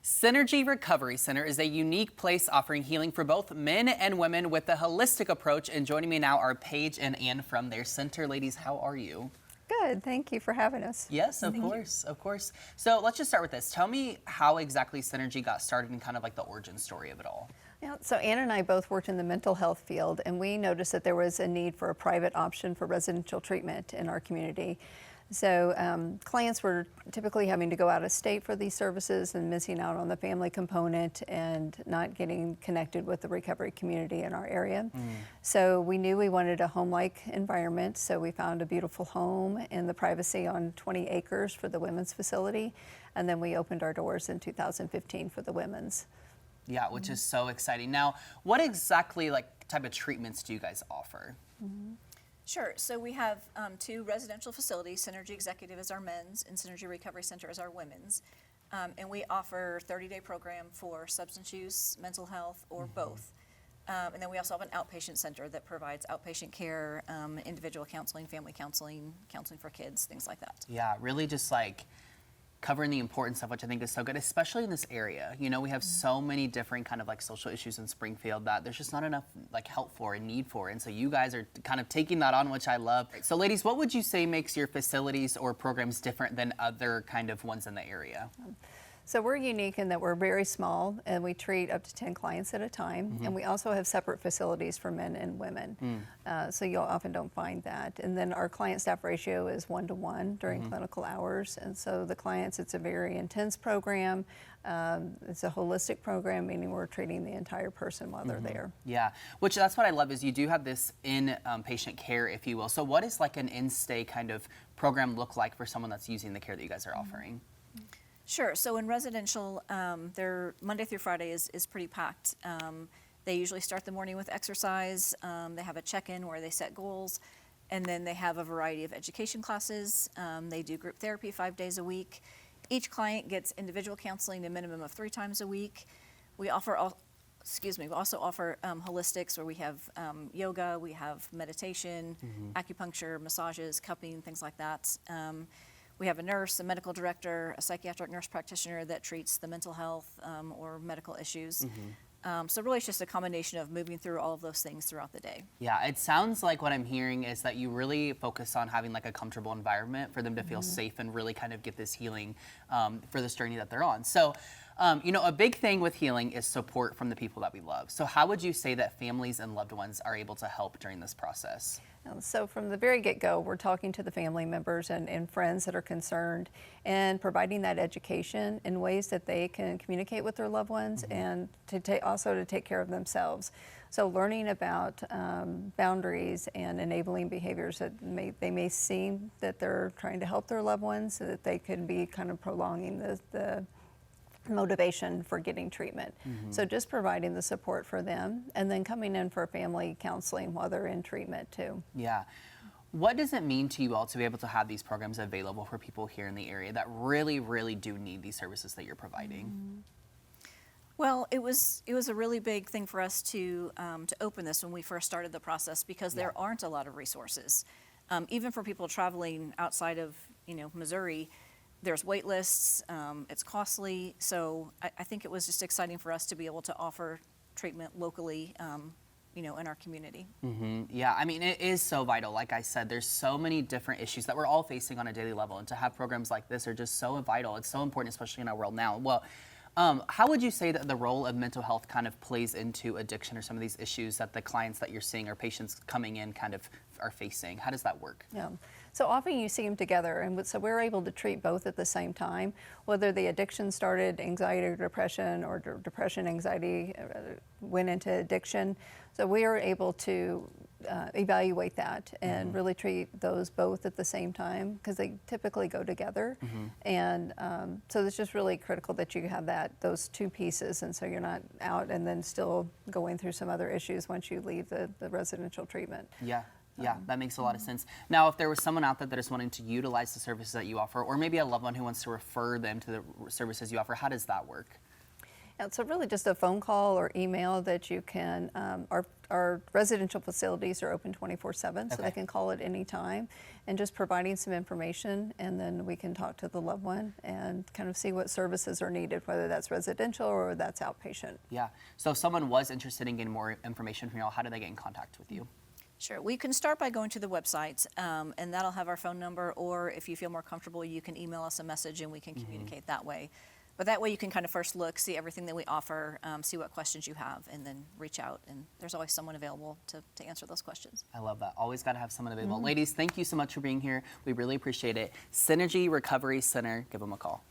Synergy Recovery Center is a unique place offering healing for both men and women with a holistic approach. And joining me now are Paige and Ann from their center. Ladies, how are you? Good. Thank you for having us. Yes, of course, of course. So let's just start with this. Tell me how exactly Synergy got started and kind of like the origin story of it all. Yeah, so Ann and I both worked in the mental health field, and we noticed that there was a need for a private option for residential treatment in our community. So clients were typically having to go out of state for these services and missing out on the family component and not getting connected with the recovery community in our area. So we knew we wanted a home-like environment, so we found a beautiful home in the privacy on 20 acres for the women's facility, and then we opened our doors in 2015 for the women's. Yeah, which is so exciting. Now, what exactly type of treatments do you guys offer? Sure. So we have two residential facilities. Synergy Executive is our men's and Synergy Recovery Center is our women's. And we offer a 30-day program for substance use, mental health, or both. And then we also have an outpatient center that provides outpatient care, individual counseling, family counseling, counseling for kids, things like that. Yeah, really just like covering the important stuff, which I think is so good, especially in this area. You know, we have so many different kind of like social issues in Springfield that there's just not enough like help for and need for. And so you guys are kind of taking that on, which I love. So ladies, what would you say makes your facilities or programs different than other kind of ones in the area? So we're unique in that we're very small and we treat up to 10 clients at a time. And we also have separate facilities for men and women. So you often don't find that. And then our client staff ratio is 1-to-1 during clinical hours. And so the clients, it's a very intense program. It's a holistic program, meaning we're treating the entire person while they're there. Yeah, which that's what I love is you do have this in-patient care, if you will. So what does like an in-stay kind of program look like for someone that's using the care that you guys are offering? Sure. So in residential, their Monday through Friday is pretty packed. They usually start the morning with exercise. They have a check-in where they set goals, and then they have a variety of education classes. They do group therapy 5 days a week. Each client gets individual counseling a minimum of 3 times a week. We offer we also offer holistics where we have yoga, we have meditation, acupuncture, massages, cupping, things like that. We have a nurse, a medical director, a psychiatric nurse practitioner that treats the mental health or medical issues. So really it's just a combination of moving through all of those things throughout the day. Yeah, it sounds like what I'm hearing is that you really focus on having like a comfortable environment for them to feel safe and really kind of get this healing for this journey that they're on. So, you know, a big thing with healing is support from the people that we love. So how would you say that families and loved ones are able to help during this process? So from the very get-go, we're talking to the family members and friends that are concerned and providing that education in ways that they can communicate with their loved ones and also to take care of themselves. So learning about boundaries and enabling behaviors that they may seem that they're trying to help their loved ones, so that they could be kind of prolonging the motivation for getting treatment. So just providing the support for them and then coming in for family counseling while they're in treatment too. Yeah. What does it mean to you all to be able to have these programs available for people here in the area that really, really do need these services that you're providing? Well, it was a really big thing for us to open this when we first started the process because there aren't a lot of resources. Even for people traveling outside of Missouri, there's wait lists, it's costly, so I think it was just exciting for us to be able to offer treatment locally, in our community. Yeah, I mean, it is so vital. Like I said, there's so many different issues that we're all facing on a daily level, and to have programs like this are just so vital. It's so important, especially in our world now. Well, how would you say that the role of mental health kind of plays into addiction or some of these issues that the clients that you're seeing or patients coming in kind of are facing? How does that work? Yeah. So often you see them together, and so we're able to treat both at the same time, whether the addiction started anxiety or depression, or depression, anxiety went into addiction. So we are able to evaluate that and really treat those both at the same time because they typically go together. And so it's just really critical that you have those two pieces, and so you're not out and then still going through some other issues once you leave the residential treatment. Yeah, that makes a lot of sense. Now, if there was someone out there that is wanting to utilize the services that you offer, or maybe a loved one who wants to refer them to the services you offer, how does that work? Yeah, so really just a phone call or email that you can, our residential facilities are open 24/7, so Okay. they can call at any time, and just providing some information, and then we can talk to the loved one and kind of see what services are needed, whether that's residential or that's outpatient. Yeah. So if someone was interested in getting more information from y'all, how do they get in contact with you? Sure. We can start by going to the website, and that'll have our phone number, or if you feel more comfortable, you can email us a message and we can communicate that way. But that way you can kind of first look, see everything that we offer, see what questions you have, and then reach out. And there's always someone available to answer those questions. I love that. Always got to have someone available. Ladies, thank you so much for being here. We really appreciate it. Synergy Recovery Center, give them a call.